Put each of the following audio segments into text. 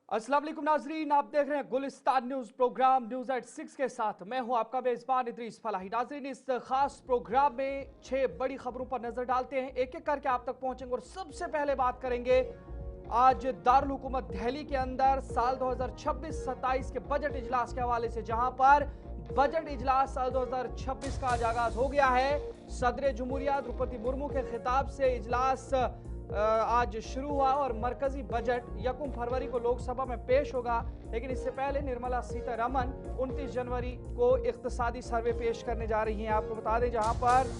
अस्सलाम वालेकुम नाजरीन, आप देख रहे हैं Gulistan news programme news at 6 के साथ मैं हूं आपका मेजबान इदरीस फलाही। नाजरीन, इस खास प्रोग्राम में 6 बड़ी खबरों पर नजर डालते हैं, एक एक करके आप तक पहुंचेंगे। और सबसे पहले बात करेंगे आज दारुल हुकूमत दिल्ली के अंदर साल 2026-27 के बजट इजलास के हवाले से, जहां पर बजट इजलास साल 2026 का आज आगाज हो गया है। सदर जमहूरिया द्रौपदी मुर्मू के खिताब से इजलास आज शुरू हुआ और मरकजी बजट 1 फरवरी को लोकसभा में पेश होगा। लेकिन इससे पहले निर्मला सीतारमन 29 जनवरी को इक्तिसादी सर्वे पेश करने जा रही हैं। आपको बता दें, जहां पर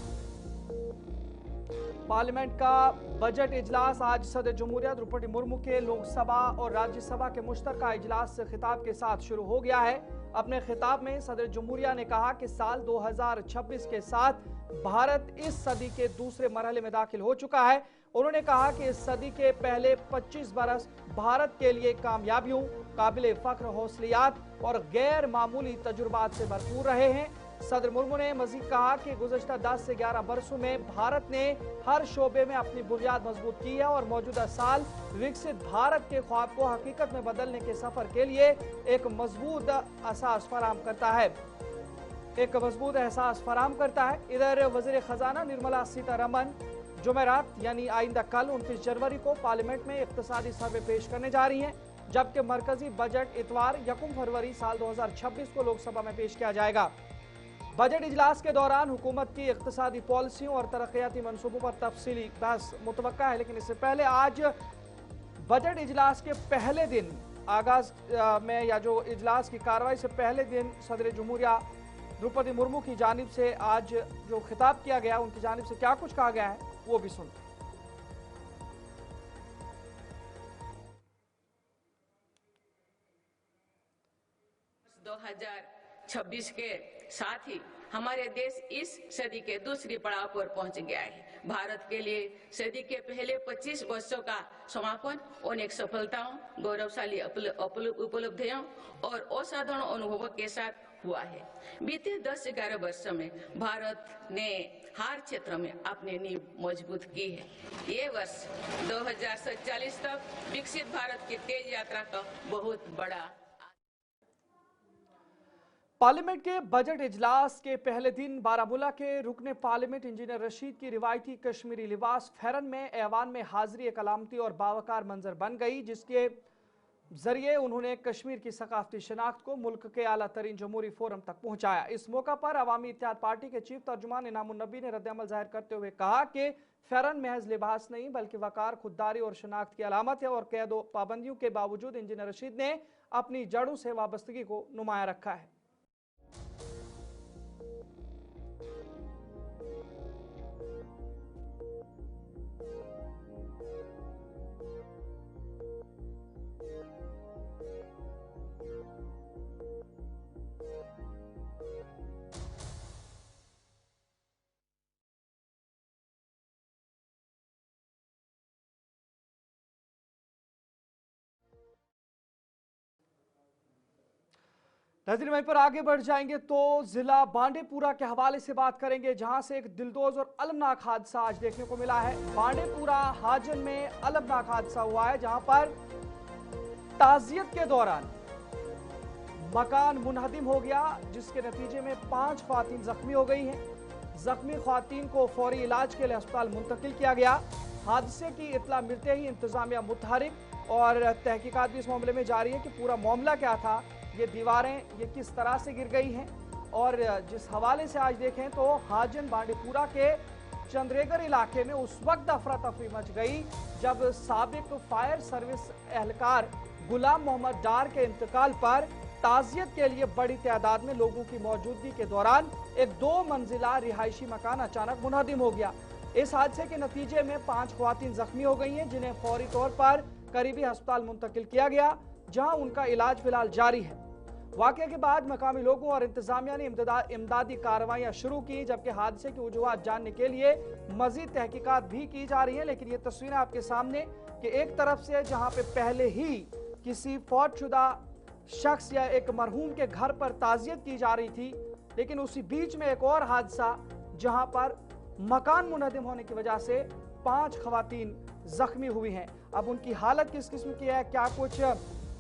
पार्लियामेंट का बजट इजलास आज सदर जमहूरिया द्रौपदी मुर्मू के लोकसभा और राज्यसभा के मुश्तरका इजलास खिताब के साथ शुरू हो गया है। अपने खिताब में सदर जमहूरिया ने कहा कि साल 2026 के साथ भारत इस सदी के दूसरे मरहले में दाखिल हो चुका है। उन्होंने कहा कि इस सदी के पहले 25 बरस भारत के लिए कामयाबियों, काबिल फख्र हौसलियात और गैर मामूली तजुर्बात से भरपूर रहे हैं। सदर मुर्मू ने मजीद कहा कि गुज़श्ता 10 से 11 बरसों में भारत ने हर शोबे में अपनी बुनियाद मजबूत की है और मौजूदा साल विकसित भारत के ख्वाब को हकीकत में बदलने के सफर के लिए एक मजबूत असास फराहम करता है। इधर वज़ीर खजाना निर्मला सीतारमन जुमेरात यानी आइंदा कल 29 जनवरी को पार्लियामेंट में इक्तिसादी सर्वे पेश करने जा रही हैं, जबकि मरकजी बजट इतवार 1 फरवरी साल 2026 को लोकसभा में पेश किया जाएगा। बजट इजलास के दौरान हुकूमत की इक्तिसादी पॉलिसियों और तरक्याती मनसूबों पर तफसीली बहस मुतवक्का है। लेकिन इससे पहले आज बजट इजलास के पहले दिन आगाज में या जो इजलास की कार्रवाई से पहले दिन सदर जमहूरिया द्रौपदी मुर्मू की जानिब से आज जो खिताब किया गया, उनकी जानिब से क्या कुछ कहा गया है वो भी सुनते हैं। 2026 के साथ ही हमारे देश इस सदी के दूसरी पड़ाव पर पहुंच गया है। भारत के लिए सदी के पहले 25 वर्षों का समापन अनेक सफलताओं, गौरवशाली उपलब्धियों और असाधारण अनुभवों के साथ हुआ है। बीते 10-11 वर्षों में भारत ने हर क्षेत्र में अपनी नींव मजबूत की है। ये वर्ष 2047 तक विकसित भारत की तेज यात्रा का बहुत बड़ा। पार्लियामेंट के बजट इजलास के पहले दिन बारामूला के रुकने पार्लियामेंट इंजीनियर रशीद की रिवायती कश्मीरी लिबास फेरन में ऐवान में हाजिरी एक अलामती और बावकार मंजर बन गई, जिसके जरिए उन्होंने कश्मीर की सकाफती शनाख्त को मुल्क के आला तरीन जमहूरी फोरम तक पहुंचाया। इस मौका पर अवामी इत्तेहाद पार्टी के चीफ तर्जुमान इनामुन नबी ने रद्द-ए-अमल जाहिर करते हुए कहा कि फेरन महज लिबास नहीं बल्कि वकार, खुददारी और शनाख्त की अलामत है और कैद पाबंदियों के बावजूद इंजीनियर रशीद ने अपनी जड़ों से वाबस्तगी को नुमाया रखा है। नाज़रीन, वहीं पर आगे बढ़ जाएंगे तो जिला बांडीपुरा के हवाले से बात करेंगे, जहां से एक दिलदोज और अलमनाक हादसा आज देखने को मिला है। बांडीपुरा हाजन में अलमनाक हादसा हुआ है, जहां पर ताजियत के दौरान मकान मुनहदिम हो गया, जिसके नतीजे में 5 ख्वातीन जख्मी हो गई हैं। जख्मी ख्वातीन को फौरी इलाज के लिए अस्पताल मुंतकिल किया गया। हादसे की इत्तला मिलते ही इंतजामिया मुतहरिक और तहकीकात भी इस मामले में जारी है कि पूरा मामला क्या था, ये दीवारें ये किस तरह से गिर गई हैं। और जिस हवाले से आज देखें तो हाजन बांडीपुरा के चंद्रेगर इलाके में उस वक्त अफरा तफरी मच गई जब साबिक फायर सर्विस एहलकार गुलाम मोहम्मद डार के इंतकाल पर ताजियत के लिए बड़ी तादाद में लोगों की मौजूदगी के दौरान एक 2 मंजिला रिहायशी मकान अचानक मुनहदिम हो गया। इस हादसे के नतीजे में 5 ख्वातीन जख्मी हो गई हैं, जिन्हें फौरी तौर पर करीबी अस्पताल मुंतकिल किया गया, जहां उनका इलाज फिलहाल जारी है। वाकये के बाद मकामी लोगों और इंतजामिया ने इमदादी कार्रवाइयां शुरू की, जबकि हादसे की वजूहात जानने के लिए मजीद तहकीकात भी की जा रही है। लेकिन ये तस्वीरें आपके सामने कि एक तरफ से जहां पे पहले ही किसी फौतशुदा शख्स या एक मरहूम के घर पर ताजियत की जा रही थी, लेकिन उसी बीच में एक और हादसा जहां पर मकान मुनहदिम होने की वजह से 5 खवातीन जख्मी हुई हैं। अब उनकी हालत किस किस्म की है, क्या कुछ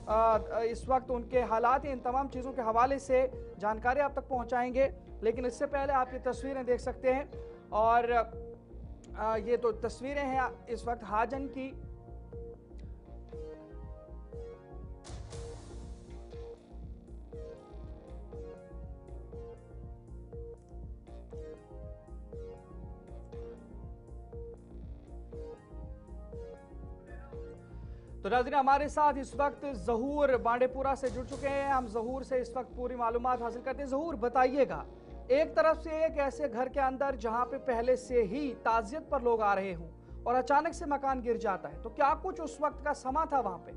इस वक्त उनके हालात, इन तमाम चीज़ों के हवाले से जानकारी आप तक पहुंचाएंगे। लेकिन इससे पहले आप ये तस्वीरें देख सकते हैं, और ये तो तस्वीरें हैं इस वक्त हाजन की। तो नाज़रीन, हमारे साथ इस वक्त ज़हूर बांडेपुरा से जुड़ चुके हैं। हम ज़हूर से इस वक्त पूरी मालूमात हासिल करते हैं। ज़हूर, बताइएगा, एक तरफ से एक ऐसे घर के अंदर जहां पे पहले से ही ताज़ियत पर लोग आ रहे हों और अचानक से मकान गिर जाता है, तो क्या कुछ उस वक्त का समा था वहां पे?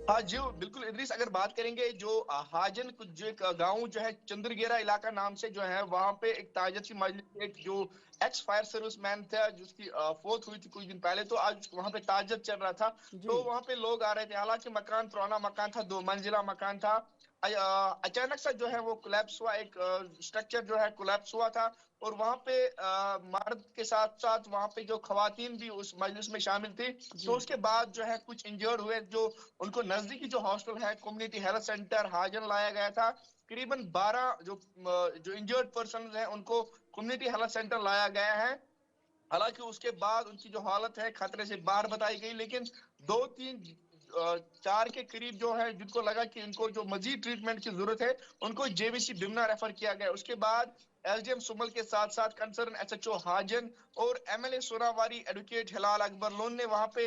हाँ जी, बिल्कुल इदरीस, अगर बात करेंगे जो हाजन कुछ जो एक गांव जो है चंद्रगेरा इलाका नाम से जो है, वहां पे एक ताजत की मजलिस, एक जो एक्स फायर सर्विस मैन था जिसकी फौत हुई थी कुछ दिन पहले, तो आज वहां पे ताजत चल रहा था। जी। तो वहां पे लोग आ रहे थे। हालांकि मकान पुराना मकान था, 2 मंजिला मकान था। अचानक सा जो है वो कोलैप्स हुआ, एक स्ट्रक्चर जो है कोलैप्स हुआ था। और वहां पे मर्द के साथ साथ वहां पे जो खवातीन भी उस मजलिस में शामिल थी। तो उसके बाद जो है कुछ इंजर्ड हुए, जो उनको नजदीकी जो हॉस्टल है कम्युनिटी हेल्थ सेंटर हाजन लाया गया था। करीबन 12 जो इंजर्ड पर्सन हैं उनको कम्युनिटी हेल्थ सेंटर लाया गया है। हालांकि उसके बाद उनकी जो हालत है खतरे से बाहर बताई गई, लेकिन 2-3-4 के करीब जो है जिनको लगा कि इनको जो मजीद ट्रीटमेंट की जरूरत है, उनको जेवीसी बिमना रेफर किया गया। उसके बाद एसडीएम सुमल के साथ साथ कंसर्न एसएचओ हाजन और एमएलए सोनावारी एडवोकेट हिलाल अकबर लोन ने वहां पे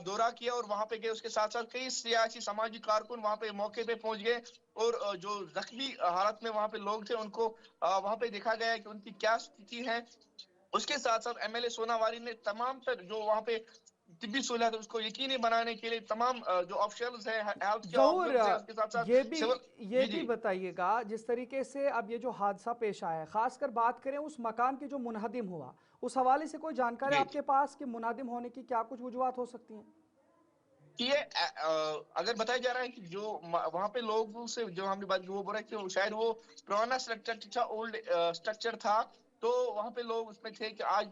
दौरा किया और वहां पे गए। उसके साथ साथ कई सियासी समाजी कारकुन वहां पे मौके पे पहुंच गए। और जो जख्मी हालत में वहां पे लोग थे उनको वहां पे देखा गया कि उनकी क्या स्थिति है। उसके साथ साथ एमएलए सोनावारी ने तमाम तर जो वहां पे तिब्बी सहूलियत उसको यकीनी बनाने के लिए तमाम जो ऑफिशियल्स है, हेल्थ के जहूर, ऑफिसर्स है, उसके साथ ये साथ भी सिविल। ये जी भी जी बताइएगा, जिस तरीके से अब ये जो हादसा पेश आया है, खासकर बात करें उस मकान की जो मुनहदिम हुआ, उस हवाले से कोई जानकारी जी। आपके पास कि मुनहदिम होने की क्या कुछ वजूहत हो सकती हैं? ये अगर बताया जा रहा है कि जो वहां पे लोगों से जो हमने बात वो बोल रहे कि शायद वो पुराना स्ट्रक्चर था, ओल्ड स्ट्रक्चर था। तो वहां पे लोग उसमें थे कि आज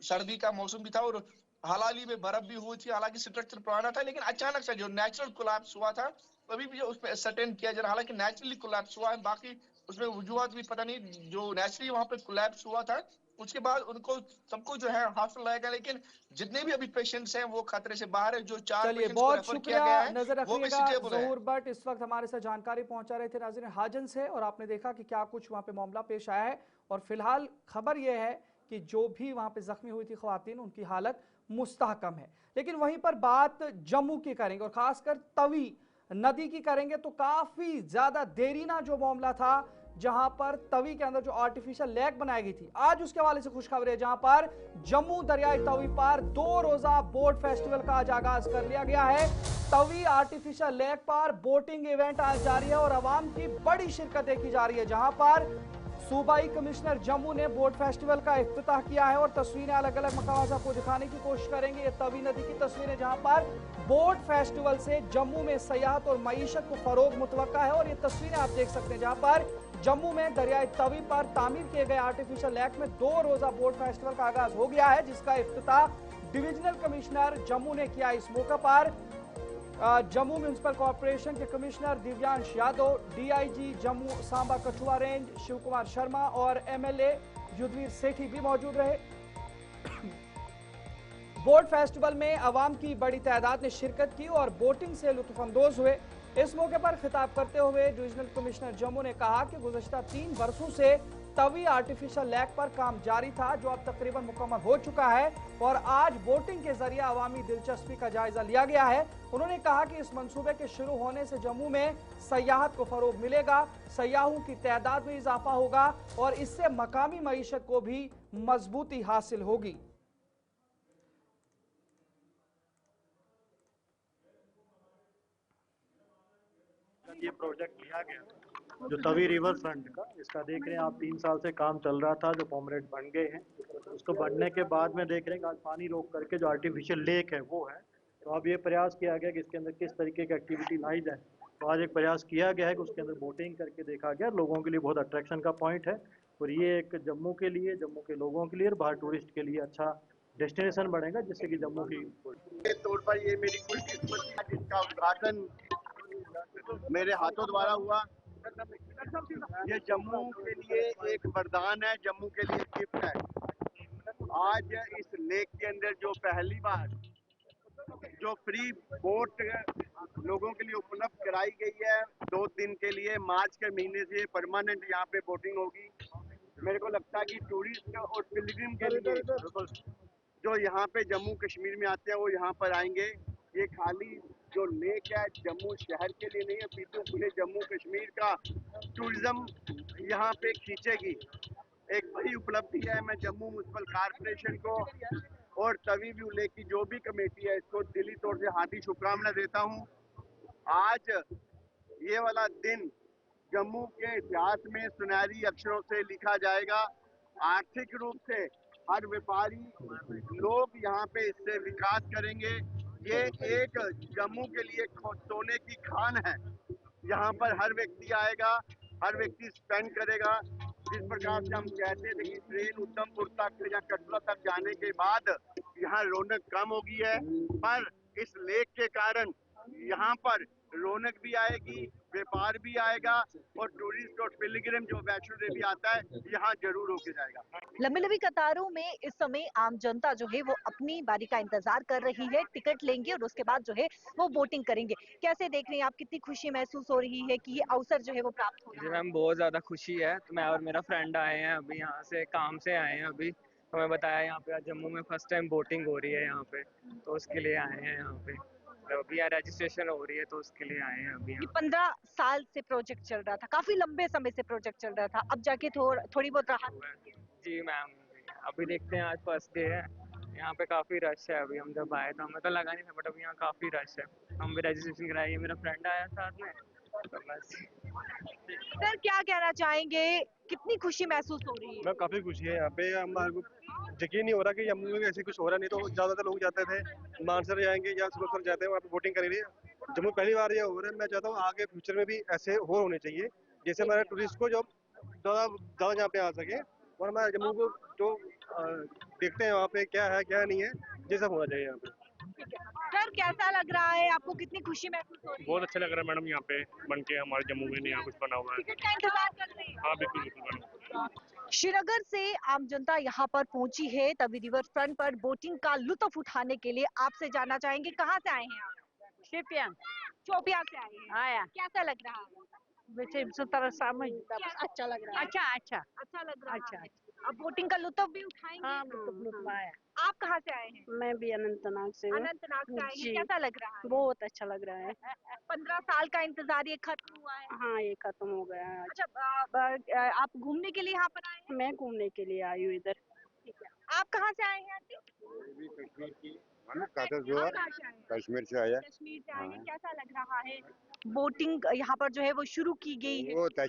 सर्दी का मौसम भी था और हालाली में बर्फ भी हुई थी। हालांकि स्ट्रक्चर पुराना था, लेकिन अचानक से जो नेचुरल कोलैप्स हुआ था, अभी भी जो उसमें सर्टेन किया जा रहा है। हालांकि नेचुरली कोलैप्स हुआ है, बाकी उसमें वजूहत भी पता नहीं। जो नेचुरली वहां पे कोलैप्स हुआ था, उसके बाद उनको सबको जो है हॉस्पिटल लाया गया। लेकिन जितने भी अभी पेशेंट्स हैं वो खतरे से बाहर है। जो 4 चलिए, पेशेंट्स को बहुत रेफर किया शुक्रिया, गया है नजर वो भी रखिएगा। स्टेबल है। जहूर बट इस वक्त हमारे साथ जानकारी पहुंचा रहे थे नाज़रीन हाजन से, और आपने देखा कि क्या कुछ वहां पे मामला पेश आया है। और फिलहाल खबर यह है कि जो भी वहां पे जख्मी हुई थी खवातीन, उनकी हालत मुस्तहकम है। लेकिन वहीं पर बात जम्मू की करेंगे और खासकर तवी नदी की करेंगे, तो काफी ज्यादा देरीना जो मामला था, जहां पर तवी के अंदर जो आर्टिफिशियल लेक बनाई गई थी, आज उसके हवाले से खुशखबरी है, जहां पर जम्मू दरियाई तवी पर 2 रोजा बोट फेस्टिवल का आज आगाज कर लिया गया है। तवी आर्टिफिशियल लेक पर बोटिंग इवेंट आज जारी है और आवाम की बड़ी शिरकत देखी जा रही है, जहां पर सूबाई कमिश्नर जम्मू ने बोट फेस्टिवल का इफ्तिताह किया है। और तस्वीरें अलग अलग मकाम से आपको दिखाने की कोशिश करेंगे। ये तवी नदी की तस्वीरें, जहां पर बोट फेस्टिवल से जम्मू में सयाहत और मईशत को फरोग मुतवक्का है। और ये तस्वीरें आप देख सकते हैं, जहां पर जम्मू में दरियाई तवी पर तामीर किए गए आर्टिफिशियल लेक में 2 रोजा बोट फेस्टिवल का आगाज हो गया है, जिसका इफ्तिताह डिविजनल कमिश्नर जम्मू ने किया। इस मौके पर जम्मू म्युनिसिपल कॉर्पोरेशन के commissioner Divyansh Yadav, DIG Jammu Samba Kathua range Shiv Kumar Sharma और एमएलए युद्धवीर सेठी भी मौजूद रहे। बोट फेस्टिवल में आवाम की बड़ी तादाद ने शिरकत की और बोटिंग से लुत्फानंदोज हुए। इस मौके पर खिताब करते हुए डिविजनल कमिश्नर जम्मू ने कहा कि गुज़श्ता 3 बरसों से तवी आर्टिफिशियल लेक पर काम जारी था, जो अब तकरीबन मुकम्मल हो चुका है और आज बोटिंग के जरिए आवामी दिलचस्पी का जायजा लिया गया है। उन्होंने कहा कि इस मंसूबे के शुरू होने से जम्मू में सयाहत को फरोग मिलेगा, सयाहों की तादाद में इजाफा होगा और इससे मकामी मईशत को भी मजबूती हासिल होगी। ये प्रोजेक्ट लिया गया जो तवी रिवर फ्रंट का, इसका देख रहे हैं आप 3 साल से काम चल रहा था, जो पॉमरेट बन गए हैं। उसको बनने के बाद में देख रहे हैं कि आज पानी रोक करके जो आर्टिफिशियल लेक है वो है। तो अब ये प्रयास किया गया कि इसके अंदर किस तरीके की एक्टिविटी लाई जाए। तो आज एक प्रयास किया गया है कि उसके अंदर बोटिंग करके देखा गया, लोगों के लिए बहुत अट्रैक्शन का पॉइंट है। और ये एक जम्मू के लिए, जम्मू के लोगों के लिए और बाहर टूरिस्ट के लिए अच्छा डेस्टिनेशन बढ़ेगा, जिससे कि जम्मू की के तौर पर ये मेरी खुशकिस्मती है जिसका उद्घाटन मेरे हाथों द्वारा हुआ। ये जम्मू के लिए एक वरदान है, जम्मू के लिए गिफ्ट है। आज इस लेक के अंदर जो पहली बार जो फ्री बोट लोगों के लिए उपलब्ध कराई गई है 2 दिन के लिए, मार्च के महीने से परमानेंट यहाँ पे बोटिंग होगी। मेरे को लगता है कि टूरिस्ट और पिलग्रिम के लिए जो यहाँ पे जम्मू कश्मीर में आते हैं वो यहाँ पर आएंगे। ये खाली जो लेक है जम्मू शहर के लिए नहीं है, पीछे पूरे जम्मू कश्मीर का टूरिज्म यहाँ पे खींचेगी। एक बड़ी उपलब्धि है। मैं जम्मू म्युनिसिपल कॉर्पोरेशन को और तवी व्यू लेक की जो भी कमेटी है इसको दिली तौर से हार्दिक शुभकामनाएं देता हूँ। आज ये वाला दिन जम्मू के इतिहास में सुनहरी अक्षरों से लिखा जाएगा। आर्थिक रूप से हर व्यापारी लोग यहाँ पे इससे विकास करेंगे। ये एक जम्मू के लिए सोने की खान है। यहाँ पर हर व्यक्ति आएगा, हर व्यक्ति स्पेंड करेगा। जिस प्रकार से हम कहते थे कि ट्रेन उधमपुर तक या कटरा तक जाने के बाद यहाँ रौनक कम हो गई है, पर इस लेक के कारण यहाँ पर रौनक भी आएगी, व्यापार भी आएगा और टूरिस्ट और पिलग्रिम जो वैष्णो देवी आता है यहाँ जरूर होके जाएगा। लंबी लंबी कतारों में इस समय आम जनता जो है वो अपनी बारी का इंतजार कर रही है, टिकट लेंगे और उसके बाद जो है वो वोटिंग करेंगे। कैसे देख रहे हैं आप, कितनी खुशी महसूस हो रही है कि ये अवसर जो है वो प्राप्त हो रहा है? जी मैम, बहुत ज़्यादा खुशी है। तो मैं और मेरा फ्रेंड आए हैं अभी, यहाँ से काम से आए हैं अभी। हमें बताया यहाँ पे जम्मू में फर्स्ट टाइम बोटिंग हो रही है यहाँ पे, तो उसके लिए आए हैं यहाँ पे। तो अभी यहाँ रजिस्ट्रेशन हो रही है तो उसके लिए आए हैं अभी। ये 15 साल से प्रोजेक्ट चल रहा था, काफी लंबे समय से प्रोजेक्ट चल रहा था, अब जाके थोड़ी बहुत राहत। जी मैम, अभी देखते हैं, आज फर्स्ट डे है, यहाँ पे काफ़ी रश है। अभी हम जब आए तो हमें तो लगा नहीं था, बट अभी यहाँ काफ़ी रश है। हम भी रजिस्ट्रेशन कराइए, मेरा फ्रेंड आया साथ में, तो बस। सर क्या कहना चाहेंगे, कितनी खुशी महसूस हो रही है? मैं काफी खुशी है यहाँ पे। हमारे को यकीन नहीं हो रहा कि जम्मू में ऐसे कुछ हो रहा, नहीं तो ज्यादातर लोग जाते थे मानसर जाएंगे या सुबह जाते हैं वहाँ पे बोटिंग करेंगे। जम्मू पहली बार ये हो रहा है। मैं चाहता हूँ आगे फ्यूचर में भी ऐसे और होने चाहिए, जैसे हमारे टूरिस्ट को जो ज्यादा यहाँ पे आ सके और हमारे जम्मू को जो देखते हैं वहाँ पे क्या है क्या नहीं है, ये सब होना चाहिए यहाँ पे। सर कैसा लग रहा है आपको, कितनी खुशी महसूस हो रही है? बहुत अच्छा लग रहा है मैडम, यहाँ पे बन के हमारे जम्मू में यहाँ कुछ बना हुआ है। टिकट का इंतजार कर रहे हैं? हाँ बिल्कुल बिल्कुल मैडम। श्रीनगर से आम जनता यहाँ पर पहुंची है तवी रिवर फ्रंट पर बोटिंग का लुत्फ उठाने के लिए। आपसे जानना चाहेंगे कहाँ से आए हैं आप? शोपियान चौपिया से आए हैं। आया कैसा लग रहा है? वैसे सुतर सामने अच्छा लग रहा है। अच्छा लग रहा अच्छा है। अब बोटिंग का लुत्फ भी उठाएंगे। हाँ बिल्कुल आया। आप कहाँ से आए हैं? मैं भी अनंतनाग से हूँ। अनंतनाग से आए हैं। जी। कैसा लग रहा है? बहुत अच्छा लग रहा है। 15 साल का इंतजार ये खत्म हुआ है। हाँ ये खत्म हो गया है। अच्छा, आप घूमने के लिए यहाँ पर आए हैं? मैं घूमने के लिए आई हूँ इधर। ठीक है। आप कहाँ से आए हैं आंटी? कश्मीर से आया। कश्मीर से आए हैं। कैसा लग रहा है? बोटिंग यहाँ पर जो है वो शुरू की गई है। बहुत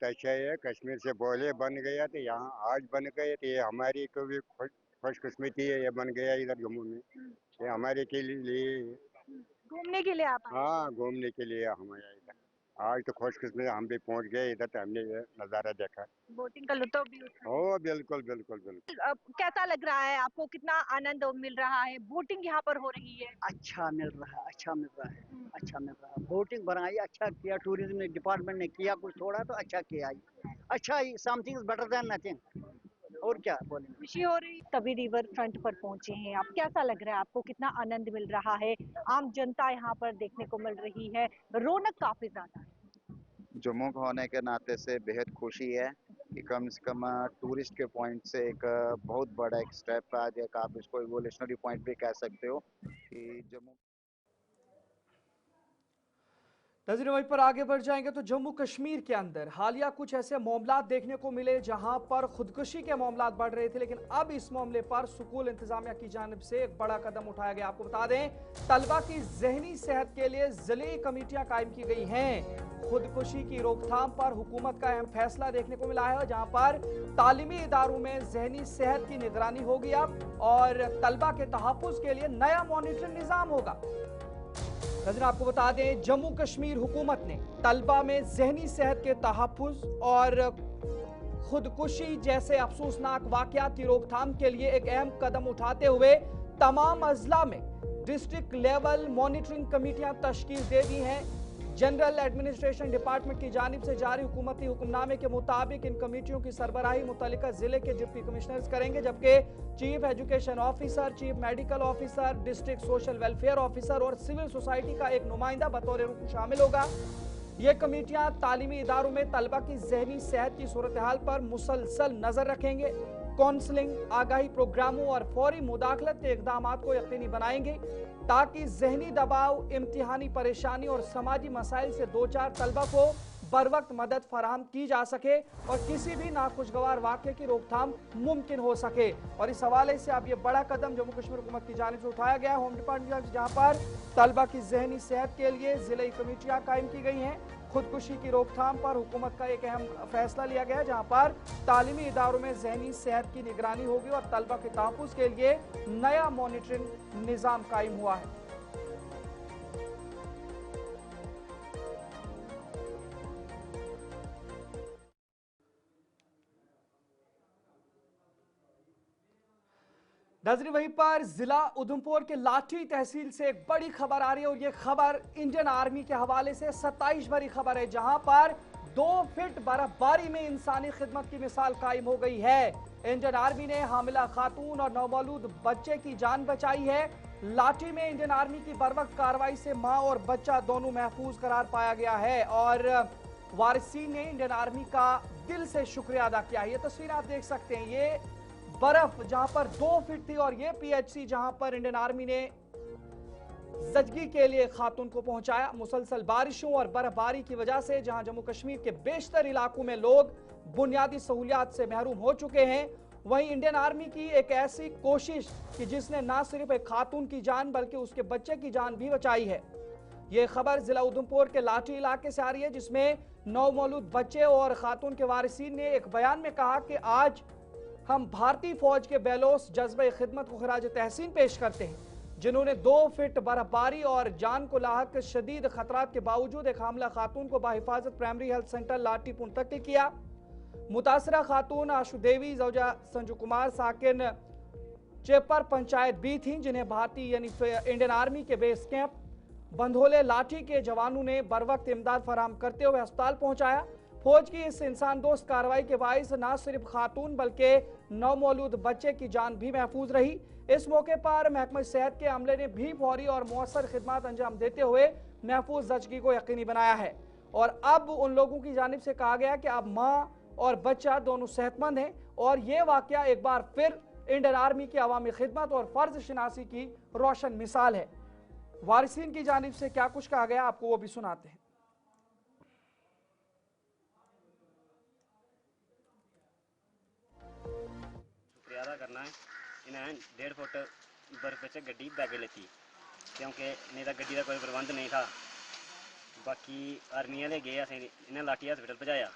अच्छे है। कश्मीर से बोले बन गया तो यहाँ आज बन गए तो ये हमारी को भी खुशकिस्मती है, ये बन गया इधर जम्मू में। ये हमारे के लिए घूमने के लिए आप आए? हाँ घूमने के लिए हम आए इधर। आज तो खुशकिस्मती हम भी पहुंच गए इधर, तो हमने ये नज़ारा देखा। बोटिंग का लुत्फ भी उठाया। ओ बिल्कुल बिल्कुल बिल्कुल। अब कैसा लग रहा है आपको, कितना आनंद मिल रहा है? बोटिंग यहाँ पर हो रही है। अच्छा मिल रहा है। बोटिंग बनाई, अच्छा किया, टूरिज्म डिपार्टमेंट ने किया कुछ थोड़ा तो अच्छा किया। अच्छा ही, something is better than nothing. और क्या बोलें। खुशी हो रही। तवी रिवर फ्रंट पर पहुंचे हैं आप, कैसा लग रहा है आपको, कितना आनंद मिल रहा है? आम जनता यहाँ पर देखने को मिल रही है, रौनक काफी ज्यादा है। जम्मू का होने के नाते से बेहद खुशी है कि कम से कम टूरिस्ट के पॉइंट से एक बहुत बड़ा एक स्टेप आ जाएगा। आप इसको इवोल्यूशनरी पॉइंट भी कह सकते हो कि जम्मू। नजर वहीं पर आगे बढ़ जाएंगे तो जम्मू कश्मीर के अंदर हालिया कुछ ऐसे मामलात देखने को मिले जहां पर खुदकुशी के मामलात बढ़ रहे थे, लेकिन अब इस मामले पर स्कूल इंतजामिया की जानिब से एक बड़ा कदम उठाया गया। आपको बता दें, तलबा की जहनी सेहत के लिए जिले कमेटियां कायम की गई हैं। खुदकुशी की रोकथाम पर हुकूमत का अहम फैसला देखने को मिला है, जहां पर तालीमी इदारों में जहनी सेहत की निगरानी होगी अब, और तलबा के तहफ्फुज के लिए नया मॉनिटरिंग निज़ाम होगा। नज़र आपको बता दें, जम्मू कश्मीर हुकूमत ने तलबा में जहनी सेहत के तहफ्फुज और खुदकुशी जैसे अफसोसनाक वाकयात की रोकथाम के लिए एक अहम कदम उठाते हुए तमाम अजला में डिस्ट्रिक्ट लेवल मॉनिटरिंग कमेटियां तश्कील दे दी हैं। जनरल एडमिनिस्ट्रेशन डिपार्टमेंट की जानिब से जारी हुकूमती हुक्मनामे के मुताबिक इन कमेटियों की सरबराही मुतल्लिका जिले के डिप्टी कमिश्नर्स करेंगे, जबकि chief education officer, chief medical officer, district social welfare officer और सिविल सोसाइटी का एक नुमाइंदा बतौर रुकन शामिल होगा। ये कमेटियां तालीमी इदारों में तलबा की जहनी सेहत की सूरत हाल पर मुसलसल नजर रखेंगे, काउंसलिंग, आगाही प्रोग्रामों और फौरी मुदाखलत के इकदाम को यकीनी बनाएंगे ताकि जहनी दबाव, इम्तिहानी परेशानी और समाजी मसाइल से दो चार तलबा को बर वक्त मदद फराहम की जा सके और किसी भी नाखुशगवार वाक़े की रोकथाम मुमकिन हो सके। और इस हवाले से अब ये बड़ा कदम जम्मू कश्मीर हुकूमत की जानिब से उठाया गया है होम डिपार्टमेंट, जहाँ पर तलबा की जहनी सेहत के लिए जिले कमेटियाँ कायम की गई हैं। खुदकुशी की रोकथाम पर हुकूमत का एक अहम फैसला लिया गया है, जहाँ पर तालीमी इदारों में जहनी सेहत की निगरानी होगी और तलबा के तहफ़्फ़ुज़ के लिए नया मॉनिटरिंग निज़ाम कायम हुआ है। नाज़रीन, वहीं पर जिला उधमपुर के लाठी तहसील से एक बड़ी खबर आ रही है और ये खबर इंडियन आर्मी के हवाले से 27 भरी खबर है, जहां पर 2 फीट बर्फबारी में इंसानी खिदमत की मिसाल कायम हो गई है। इंडियन आर्मी ने हामिला खातून और नवमौलूद बच्चे की जान बचाई है। लाठी में इंडियन आर्मी की बरवक्त कार्रवाई से मां और बच्चा दोनों महफूज करार पाया गया है और वारिसीन ने इंडियन आर्मी का दिल से शुक्रिया अदा किया है। ये तस्वीर आप देख सकते हैं, ये बर्फ जहां पर 2 फीट थी और ये पीएचसी जहां पर इंडियन आर्मी ने जजगी के लिए खातून को पहुंचाया। मुसलसल बारिशों और बर्फबारी की वजह से जहां जम्मू कश्मीर के बेशतर इलाकों में लोग बुनियादी सहूलियात से महरूम हो चुके हैं, वहीं इंडियन आर्मी की एक ऐसी कोशिश कि जिसने न सिर्फ एक खातून की जान बल्कि उसके बच्चे की जान भी बचाई है। ये खबर जिला उधमपुर के लाठी इलाके से आ रही है, जिसमें नवमौलूद बच्चे और खातून के वारिसीन ने एक बयान में कहा कि आज हम भारतीय फौज के बेलोस जज्बे खिदमत को खराज तहसीन पेश करते हैं, जिन्होंने 2 फीट बर्फबारी और जान को लाहक शदीद खतरात के बावजूद एक हामला खातून को बाहिफाजत प्राइमरी हेल्थ सेंटर लाठी मुंतकिल किया। मुतासरा खातून आशु देवी जौजा संजू कुमार साकिन चेपर पंचायत बी थी, जिन्हें भारतीय यानी इंडियन आर्मी के बेस कैंप बंधोले लाठी के जवानों ने बर वक्त इमदाद फराहम करते हुए अस्पताल पहुंचाया। फौज की इस इंसान दोस्त कार्रवाई के बाइस न सिर्फ खातून बल्कि नवमौलूद बच्चे की जान भी महफूज रही। इस मौके पर महकमा सेहत के अमले ने भी फौरी और मौसर खिदमत अंजाम देते हुए महफूज जचगी को यकीनी बनाया है और अब उन लोगों की जानिब से कहा गया कि अब माँ और बच्चा दोनों सेहतमंद हैं और ये वाकया एक बार फिर इंडियन आर्मी की अवामी खिदमत और फर्ज शनासी की रोशन मिसाल है। वारिसीन की जानिब से क्या कुछ कहा गया आपको वो भी सुनाते हैं। शुक्रिया करना है, इन्हें 1.5 फुट बर्फ में गड्डी बैगे लेती क्योंकि नहीं तो गड्डी का कोई प्रबंध नहीं था। बाकी आर्मी वाले गए असें इन्हें लाठी हॉस्पिटल पहुँचाया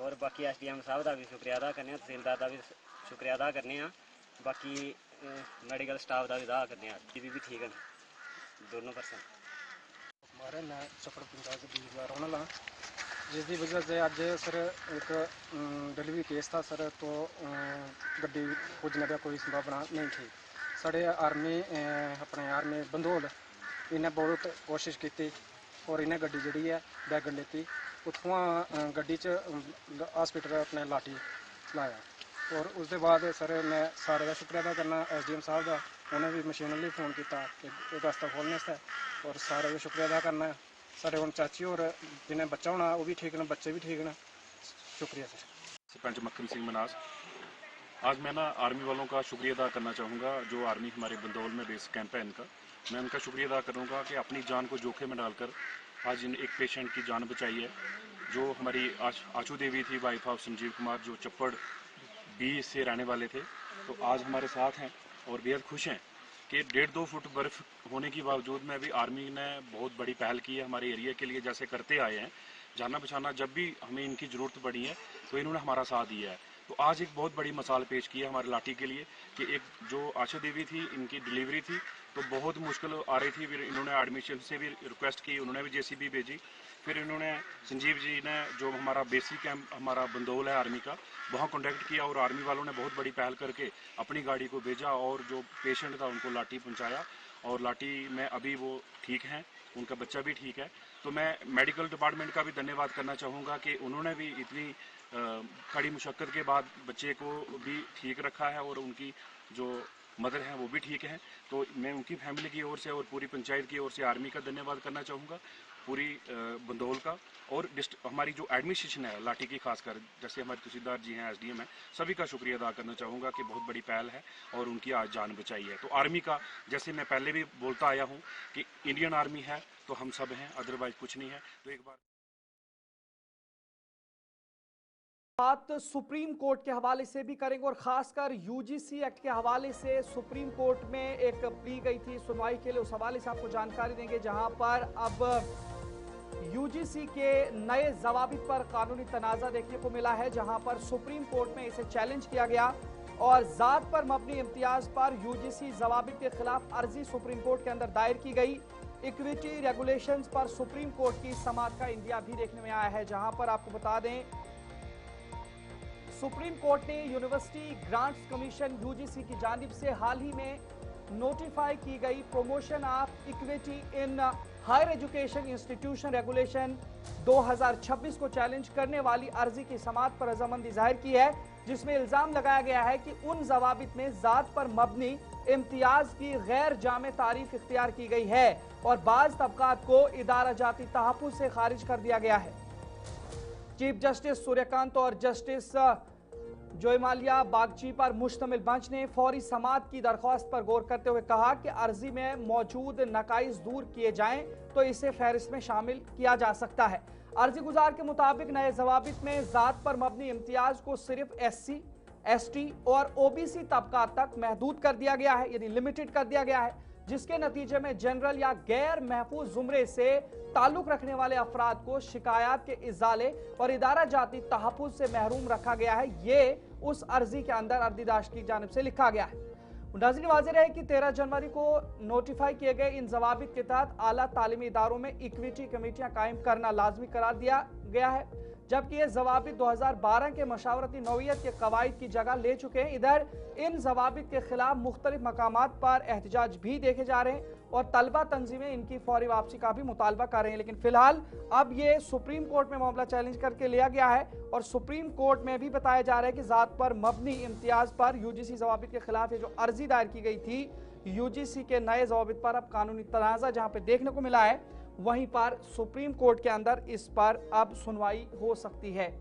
और बाकी SDM साहब का भी शुक्रिया अदा करने, तहसीलदार का भी शुक्रिया अदा करने, बाकी मेडिकल स्टाफ का भी अदा करने। भी ठीक है दोनों परसेंट। हमारे मैं छप्पड़ पंचायत के 20 बार होने लगा, जिसकी वजह से अज सर एक डिलीवरी केस था सर, तो गड्डी पुजने का कोई संभावना नहीं थी। साढ़े आर्मी अपने आर्मी बंदोल इन्हें बहुत कोशिश की और इन्हें गड्डी जी है बैगन लेती, उत्थुआ गड्डी हॉस्पिटल अपने लाठी लाया और उसके बाद सर मैं सारे का शुक्रिया अदा करना SDM साहब का, उन्हें भी मशीनरी फोन किया रास्ता खोलने से और सारे का शुक्रिया अदा करना। साढ़े हम चाची और जिन्हें बच्चा होना वो भी ठीक ना, बच्चे भी ठीक ना। शुक्रिया सर। सरपंच मक्खन सिंह मनास। आज मैं ना आर्मी वालों का शुक्रिया अदा करना चाहूँगा, जो आर्मी हमारे बंदौल में बेस कैंप है इनका, मैं उनका शुक्रिया अदा करूँगा कि अपनी जान को जोखिम में डालकर आज इन एक पेशेंट की जान बचाई है। जो हमारी आशु देवी थी, वाइफ ऑफ संजीव कुमार, जो चप्पड़ 20 से रहने वाले थे, तो आज हमारे साथ हैं और बेहद खुश हैं कि 1.5-2 फुट बर्फ़ होने के बावजूद में भी आर्मी ने बहुत बड़ी पहल की है हमारे एरिया के लिए, जैसे करते आए हैं। जाना बचाना जब भी हमें इनकी ज़रूरत पड़ी है तो इन्होंने हमारा साथ दिया है। तो आज एक बहुत बड़ी मिसाल पेश की है हमारे लाठी के लिए कि एक जो आशा देवी थी, इनकी डिलीवरी थी तो बहुत मुश्किल आ रही थी, फिर इन्होंने एडमिशन से भी रिक्वेस्ट की, उन्होंने भी जेसीबी भेजी, फिर इन्होंने संजीव जी ने जो हमारा बेसिक कैंप हमारा बंदोल है आर्मी का, वहाँ कॉन्टैक्ट किया और आर्मी वालों ने बहुत बड़ी पहल करके अपनी गाड़ी को भेजा और जो पेशेंट था उनको लाठी पहुँचाया और लाठी में अभी वो ठीक हैं, उनका बच्चा भी ठीक है। तो मैं मेडिकल डिपार्टमेंट का भी धन्यवाद करना चाहूँगा कि उन्होंने भी इतनी कड़ी मुशक्क़त के बाद बच्चे को भी ठीक रखा है और उनकी जो मदर हैं वो भी ठीक हैं। तो मैं उनकी फैमिली की ओर से और पूरी पंचायत की ओर से आर्मी का धन्यवाद करना चाहूँगा, पूरी बंदोल का, और हमारी जो एडमिनिस्ट्रेशन है लाठी की खासकर, जैसे हमारे तहसीलदार जी हैं, एसडीएम हैं, सभी का शुक्रिया अदा करना चाहूँगा कि बहुत बड़ी पहल है और उनकी आज जान बचाई है। तो आर्मी का, जैसे मैं पहले भी बोलता आया हूँ कि इंडियन आर्मी है तो हम सब हैं, अदरवाइज कुछ नहीं है। तो एक बार बात सुप्रीम कोर्ट के हवाले से भी करेंगे और खासकर यूजीसी एक्ट के हवाले से सुप्रीम कोर्ट में एक प्ली गई थी सुनवाई के लिए, उस हवाले से आपको जानकारी देंगे, जहां पर अब यूजीसी के नए जवाबित पर कानूनी तनाजा देखने को मिला है, जहां पर सुप्रीम कोर्ट में इसे चैलेंज किया गया और जात पर मबनी इम्तियाज पर यूजीसी जवाबित के खिलाफ अर्जी सुप्रीम कोर्ट के अंदर दायर की गई। इक्विटी रेगुलेशंस पर सुप्रीम कोर्ट की समाअत का इंडिया भी देखने में आया है, जहां पर आपको बता दें सुप्रीम कोर्ट ने यूनिवर्सिटी ग्रांट्स कमीशन यूजीसी की जानिब से हाल ही में नोटिफाई की गई promotion of equity in higher education institution regulation 2026 को चैलेंज करने वाली अर्जी की समाअत पर रजामंदी जाहिर की है, जिसमें इल्जाम लगाया गया है कि उन जवाबित में जात पर मबनी इम्तियाज की गैर जामे तारीफ इख्तियार की गई है और बाज तबकात को इदारा जाती तहफ़्फ़ुज़ से खारिज कर दिया गया है। चीफ जस्टिस सूर्यकांत और जस्टिस जोयमालिया बागची पर मुश्तमिल बेंच ने फौरी समाअत की दरख्वास्त पर गौर करते हुए कहा कि अर्जी में मौजूद नकाइज दूर किए जाएं तो इसे फहरिस्त में शामिल किया जा सकता है। अर्जी गुजार के मुताबिक नए जवाबित में जात पर मबनी इम्तियाज को सिर्फ SC, ST और OBC तबकात तक महदूद कर दिया गया है, यानी लिमिटेड कर दिया गया है, जिसके नतीजे में जनरल या गैर महफूज जुमरे से ताल्लुक रखने वाले अफराद को शिकायत के इजाले और इदारा जाती तहफ़्फ़ुज़ से महरूम रखा गया है। ये उस अर्जी के अंदर अर्दीदाश्त की जानिब से लिखा गया है। नाज़रीन, वाज़ेह रहे कि 13 जनवरी को नोटिफाई किए गए इन जवाबित के तहत आला तालीमी इदारों में इक्विटी कमेटियां कायम करना लाजमी करार दिया गया है, जबकि ये जवाबित 2012 के मशावरती नौइयत के कवायद की जगह ले चुके हैं। इधर इन जवाबित के खिलाफ मुख्तलिफ मकामात पर एहतजाज भी देखे जा रहे हैं और तलबा तंजीमें इनकी फौरी वापसी का भी मुतालबा कर रहे हैं, लेकिन फिलहाल अब ये सुप्रीम कोर्ट में मामला चैलेंज करके लिया गया है और सुप्रीम कोर्ट में भी बताया जा रहा है कि जात पर मबनी इम्तियाज पर यूजीसी जवाबित के खिलाफ ये जो अर्जी दायर की गई थी, यूजीसी के नए जवाबित पर अब कानूनी तनाज़ा जहां पे देखने को मिला है, वहीं पर सुप्रीम कोर्ट के अंदर इस पर अब सुनवाई हो सकती है।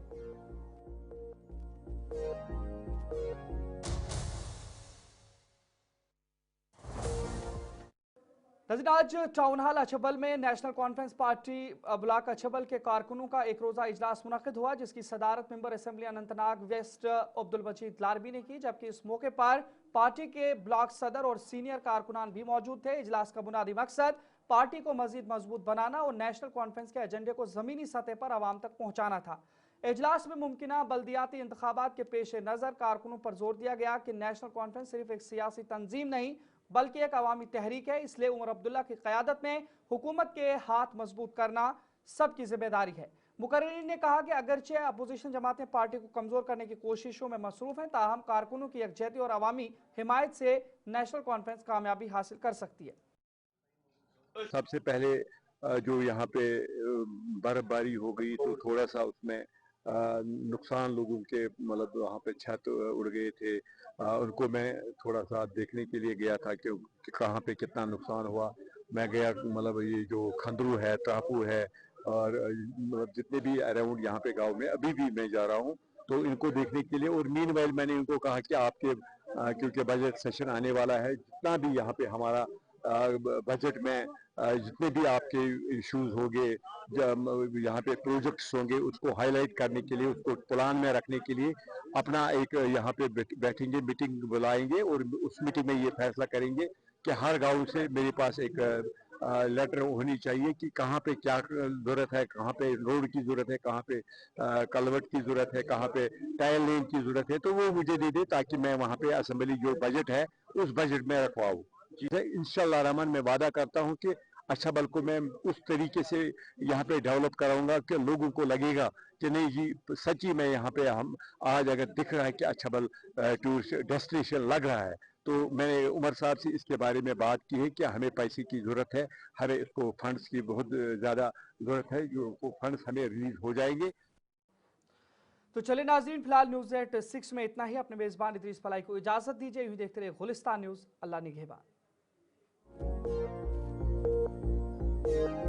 आज टाउन हॉल अछबल में नेशनल कॉन्फ्रेंस पार्टी ब्लॉक अछबल के कारकुनों का एक रोजा इजलास मुनक्किद हुआ, जिसकी सदारत member assembly Anantnag west Abdul Majid Larbi ने की, जबकि इस मौके पर पार्टी के ब्लॉक सदर और सीनियर कारकुनान भी मौजूद थे। इजलास का बुनियादी मकसद पार्टी को मजीद मजबूत बनाना और नेशनल कॉन्फ्रेंस के एजेंडे को जमीनी सतह पर आवाम तक पहुंचाना था। इजलास में मुमकिना बल्दियाती इंतखाबात के पेश नज़र कारकुनों पर जोर दिया गया कि नेशनल कॉन्फ्रेंस सिर्फ एक सियासी तंजीम नहीं बल्कि एक अवामी तहरीक है, इसलिए उमर अब्दुल्ला की क़यादत में हुकूमत के हाथ मजबूत करना सबकी जिम्मेदारी है। मुकर्रिरीन ने कहा कि अगरचे अपोजिशन जमातें पार्टी को कमजोर करने की कोशिशों में मसरूफ हैं, ताहम कारकुनों की यकजहती और अवामी हिमायत से नेशनल कॉन्फ्रेंस कामयाबी हासिल कर सकती है। सबसे पहले जो यहाँ पे बर्फबारी हो गई तो थोड़ा सा उसमें नुकसान लोगों के, मतलब वहाँ पे छत उड़ गए थे, उनको मैं थोड़ा सा देखने के लिए गया था कि कहाँ पे कितना नुकसान हुआ। मैं गया, मतलब ये जो खंदरू है, टापू है और मतलब जितने भी अराउंड यहाँ पे गांव में अभी भी मैं जा रहा हूँ तो इनको देखने के लिए। और मीनवाइल मैंने इनको कहा कि आपके क्योंकि बजट सेशन आने वाला है, जितना भी यहाँ पे हमारा बजट में जितने भी आपके इश्यूज होंगे, यहाँ पे प्रोजेक्ट्स होंगे, उसको हाईलाइट करने के लिए, उसको प्लान में रखने के लिए अपना एक यहाँ पे बैठेंगे, मीटिंग बुलाएंगे और उस मीटिंग में ये फैसला करेंगे कि हर गांव से मेरे पास एक लेटर होनी चाहिए कि कहाँ पे क्या जरूरत है, कहाँ पे रोड की जरूरत है, कहाँ पे कलवर्ट की जरूरत है, कहाँ पे टायर लेन की जरूरत है, तो वो मुझे दे दे ताकि मैं वहाँ पे असेंबली जो बजट है उस बजट में रखवाऊँ। ठीक है, इंशाल्लाह रहमान मैं वादा करता हूँ कि अच्छा बल को मैं उस तरीके से यहाँ पे डेवलप कराऊंगा कि लोगों को लगेगा कि नहीं जी सच्ची में यहाँ पे हम आज अगर दिख रहा है कि अच्छा बल टूरिस्ट डेस्टिनेशन लग रहा है। तो मैंने उमर साहब से इसके बारे में बात की है कि हमें पैसे की ज़रूरत है, हमें इसको फंड्स की बहुत ज़्यादा ज़रूरत है, जो फंड्स हमें रिलीज हो जाएंगे। तो चले नाज़रीन, फिलहाल न्यूज़ एट 6 में इतना ही। अपने मेज़बान इदरीस फलाई को इजाज़त दीजिए। यूँ देखते रहे गुलिस्तान न्यूज़। अल्लाह निगहबान।